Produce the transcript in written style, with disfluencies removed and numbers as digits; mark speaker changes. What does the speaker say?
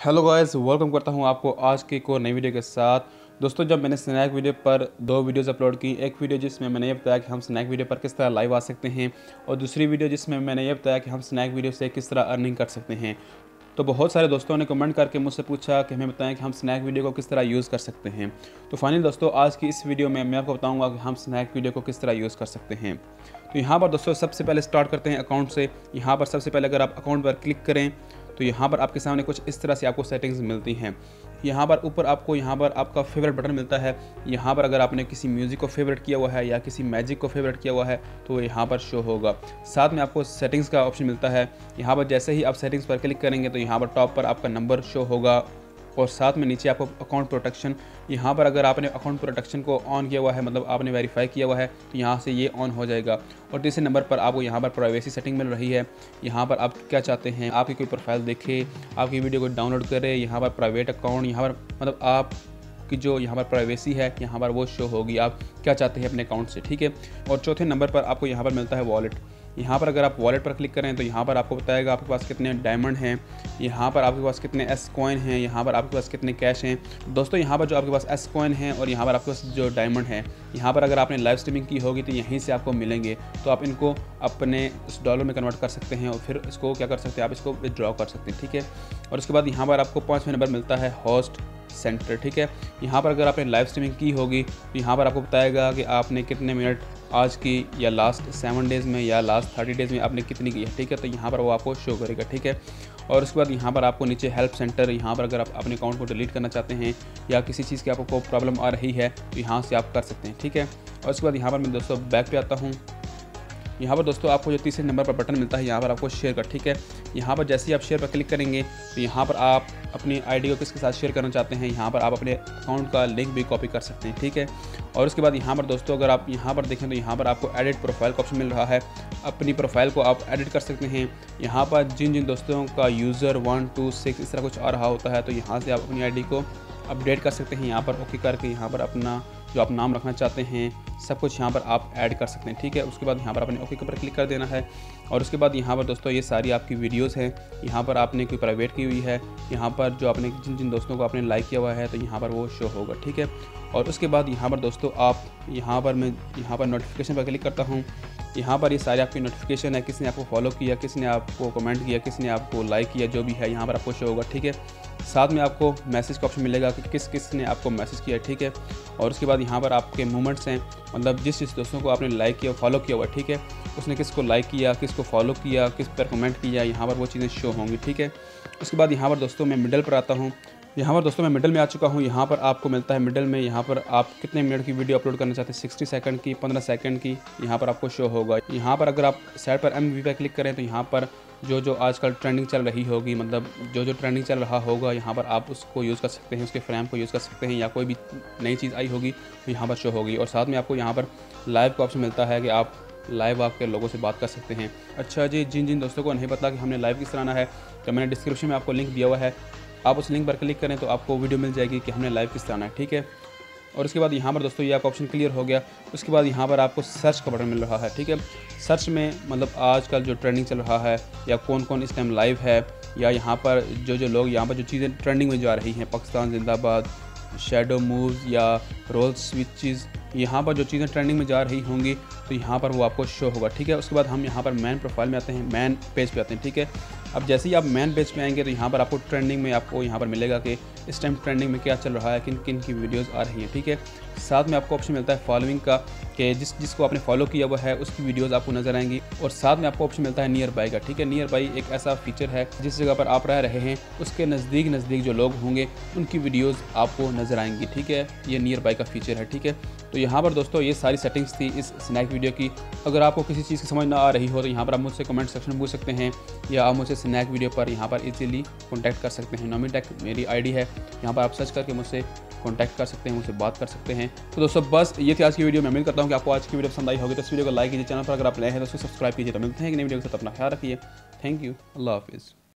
Speaker 1: Hello guys, welcome करता हूं आपको आज की एक और नई वीडियो के साथ। दोस्तों, जब मैंने स्नैक वीडियो पर 2 वीडियोस अपलोड की, एक वीडियो जिसमें मैंने ये बताया कि हम स्नैक वीडियो पर किस तरह लाइव आ सकते हैं और दूसरी वीडियो जिसमें मैंने ये बताया कि हम स्नैक वीडियो से किस तरह अर्निंग कर सकते हैं। तो बहुत सारे दोस्तों ने कमेंट करके मुझसे पूछा कि हमें बताएं कि हम स्नैक वीडियो को किस तरह यूज़ कर सकते हैं। तो फाइनली दोस्तों, आज की इस वीडियो में मैं आपको बताऊंगा कि हम स्नैक वीडियो को किस तरह यूज़ कर सकते हैं। तो यहाँ पर दोस्तों सबसे पहले स्टार्ट करते हैं अकाउंट से। यहाँ पर सबसे पहले अगर आप अकाउंट पर क्लिक करें तो यहाँ पर आपके सामने कुछ इस तरह से आपको सेटिंग्स मिलती हैं। यहाँ पर ऊपर आपको यहाँ पर आपका फेवरेट बटन मिलता है। यहाँ पर अगर आपने किसी म्यूज़िक को फेवरेट किया हुआ है या किसी मैजिक को फेवरेट किया हुआ है तो यहाँ पर शो होगा। साथ में आपको सेटिंग्स का ऑप्शन मिलता है। यहाँ पर जैसे ही आप सेटिंग्स पर क्लिक करेंगे तो यहाँ पर टॉप पर आपका नंबर शो होगा और साथ में नीचे आपको अकाउंट प्रोटेक्शन, यहाँ पर अगर आपने अकाउंट प्रोटेक्शन को ऑन किया हुआ है, मतलब आपने वेरीफाई किया हुआ है, तो यहाँ से ये ऑन हो जाएगा। और तीसरे नंबर पर आपको यहाँ पर प्राइवेसी सेटिंग मिल रही है। यहाँ पर आप क्या चाहते हैं, आपकी कोई प्रोफाइल देखे, आपकी वीडियो को डाउनलोड करे, यहाँ पर प्राइवेट अकाउंट, यहाँ पर मतलब आप कि जो यहाँ पर प्राइवेसी है यहाँ पर वो शो होगी, आप क्या चाहते हैं अपने अकाउंट से, ठीक है। और चौथे नंबर पर आपको यहाँ पर मिलता है वॉलेट। यहाँ पर अगर आप वॉलेट पर क्लिक करें तो यहाँ पर आपको बताएगा आपके पास कितने डायमंड हैं, यहाँ पर आपके पास कितने एस कॉइन हैं, यहाँ पर आपके पास कितने कैश हैं। दोस्तों, यहाँ पर जो आपके पास एस कॉइन हैं और यहाँ पर आपके पास जो डायमंड हैं, यहाँ पर अगर आपने लाइव स्ट्रीमिंग की होगी तो यहीं से आपको मिलेंगे। तो आप इनको अपने इस डॉलर में कन्वर्ट कर सकते हैं और फिर इसको क्या कर सकते हैं, आप इसको विदड्रॉ कर सकते हैं, ठीक है। और उसके बाद यहाँ पर आपको 5वें नंबर मिलता है होस्ट सेंटर, ठीक है। यहाँ पर अगर आपने लाइव स्ट्रीमिंग की होगी तो यहाँ पर आपको बताएगा कि आपने कितने मिनट आज की या लास्ट 7 डेज़ में या लास्ट 30 डेज़ में आपने कितनी की है, ठीक है। तो यहाँ पर वो आपको शो करेगा, ठीक है। और उसके बाद यहाँ पर आपको नीचे हेल्प सेंटर, यहाँ पर अगर आप अपने अकाउंट को डिलीट करना चाहते हैं या किसी चीज़ की आपको प्रॉब्लम आ रही है तो यहाँ से आप कर सकते हैं, ठीक है। और उसके बाद यहाँ पर मैं दोस्तों बैक पे आता हूँ। यहाँ पर दोस्तों आपको जो तीसरे नंबर पर बटन मिलता है यहाँ पर आपको शेयर का, ठीक है। यहाँ पर जैसे ही आप शेयर पर क्लिक करेंगे तो यहाँ पर आप अपनी आईडी को किसके साथ शेयर करना चाहते हैं, यहाँ पर आप अपने अकाउंट का लिंक भी कॉपी कर सकते हैं, ठीक है। और उसके बाद यहाँ पर दोस्तों अगर आप यहाँ पर देखें तो यहाँ पर आपको एडिट प्रोफाइल का ऑप्शन मिल रहा है। अपनी प्रोफाइल को आप एडिट कर सकते हैं। यहाँ पर जिन जिन दोस्तों का यूज़र 1 2 6 इस तरह कुछ आ रहा होता है तो यहाँ से आप अपनी आईडी को अपडेट कर सकते हैं। यहाँ पर ओके करके यहाँ पर अपना जो आप नाम रखना चाहते हैं सब कुछ यहाँ पर आप ऐड कर सकते हैं, ठीक है। उसके बाद यहाँ पर अपने ओके के ऊपर क्लिक कर देना है। और उसके बाद यहाँ पर दोस्तों ये सारी आपकी वीडियोस हैं। यहाँ पर आपने कोई प्राइवेट की हुई है, यहाँ पर जो आपने जिन जिन दोस्तों को आपने लाइक किया हुआ है तो यहाँ पर वो शो होगा, ठीक है। और उसके बाद यहाँ पर दोस्तों आप मैं यहाँ पर नोटिफिकेशन पर क्लिक करता हूँ। यहाँ पर ये सारी आपकी नोटिफिकेशन है, किसने आपको फॉलो किया, किसने आपको कमेंट किया, किसने आपको लाइक किया, जो भी है यहाँ पर आपको शो होगा, ठीक है। साथ में आपको मैसेज का ऑप्शन मिलेगा कि किस ने आपको मैसेज किया, ठीक है। और उसके बाद यहाँ पर आपके मूवमेंट्स हैं, मतलब जिस दोस्तों को आपने लाइक किया फॉलो किया हुआ, ठीक है, उसने किसको लाइक किया, किसको फॉलो किया, किस पर कमेंट किया, यहाँ पर वो चीज़ें शो होंगी, ठीक है। उसके बाद यहाँ पर दोस्तों मैं मिडल पर आता हूँ। यहाँ पर दोस्तों मैं मिडल में आ चुका हूँ। यहाँ पर आपको मिलता है मिडल में, यहाँ पर आप कितने मिनट की वीडियो अपलोड करना चाहते हैं, 60 सेकंड की, 15 सेकंड की, यहाँ पर आपको शो होगा। यहाँ पर अगर आप साइड पर MV पर क्लिक करें तो यहाँ पर जो आजकल ट्रेंडिंग चल रही होगी, मतलब जो ट्रेंडिंग चल रहा होगा यहाँ पर आप उसको यूज़ कर सकते हैं, उसके फ्रेम को यूज़ कर सकते हैं, या कोई भी नई चीज़ आई होगी तो यहाँ पर शो होगी। और साथ में आपको यहाँ पर लाइव का ऑप्शन मिलता है कि आप लाइव आपके लोगों से बात कर सकते हैं। अच्छा जी, जिन जिन दोस्तों को नहीं पता कि हमने लाइव किस तरह आना है तो मैंने डिस्क्रिप्शन में आपको लिंक दिया हुआ है, आप उस लिंक पर क्लिक करें तो आपको वीडियो मिल जाएगी कि हमने लाइव किस तरह आना है, ठीक है। और उसके बाद यहाँ पर दोस्तों ये आपका ऑप्शन क्लियर हो गया। उसके बाद यहाँ पर आपको सर्च का बटन मिल रहा है, ठीक है। सर्च में मतलब आजकल जो ट्रेंडिंग चल रहा है या कौन कौन इस टाइम लाइव है, या यहाँ पर जो लोग यहाँ पर जो चीज़ें ट्रेंडिंग में जा रही हैं, पाकिस्तान जिंदाबाद, शैडो मूव्स या रोल स्विचेस, यहाँ पर जो चीज़ें ट्रेंडिंग में जा रही होंगी तो यहाँ पर वो आपको शो होगा, ठीक है। उसके बाद हम यहाँ पर मैन प्रोफाइल में आते हैं, मैन पेज पे आते हैं, ठीक है। अब जैसे ही आप मैन पेज पे आएंगे तो यहाँ पर आपको ट्रेंडिंग में आपको यहाँ पर मिलेगा कि इस टाइम ट्रेंडिंग में क्या चल रहा है, किन किन की वीडियोस आ रही हैं, ठीक है। साथ में आपको ऑप्शन मिलता है फॉलोइंग का कि जिसको आपने फॉलो किया हुआ है उसकी वीडियोस आपको नज़र आएंगी। और साथ में आपको ऑप्शन मिलता है नियर बाई का, ठीक है। नियर बाई एक ऐसा फीचर है जिस जगह पर आप रह रहे हैं उसके नज़दीक जो लोग होंगे उनकी वीडियोज़ आपको नज़र आएंगी, ठीक है। ये नियर बाई का फीचर है, ठीक है। तो यहाँ पर दोस्तों ये सारी सेटिंग्स थी इस स्नैक वीडियो की। अगर आपको किसी चीज़ की समझ ना आ रही हो तो यहाँ पर आप मुझसे कमेंट सेक्शन में पूछ सकते हैं, या आप मुझसे स्नैक वीडियो पर यहाँ पर इजीली कॉन्टैक्ट कर सकते हैं। नोमी टेक मेरी आईडी है, यहाँ पर आप सर्च करके मुझसे कॉन्टैक्ट कर सकते हैं, मुझसे बात कर सकते हैं। तो दोस्तों बस ये थी आज की वीडियो। मैं उम्मीद करता हूँ कि आपको आज की वीडियो पसंद आई होगी। तो इस वीडियो को लाइक कीजिए, चैनल पर अगर आप नए हैं तो उसको सब्सक्राइब कीजिए। तो मिलते हैं कि नई वीडियो के साथ, अपना ख्याल रखिए। थैंक यू, अल्लाह हाफिज़।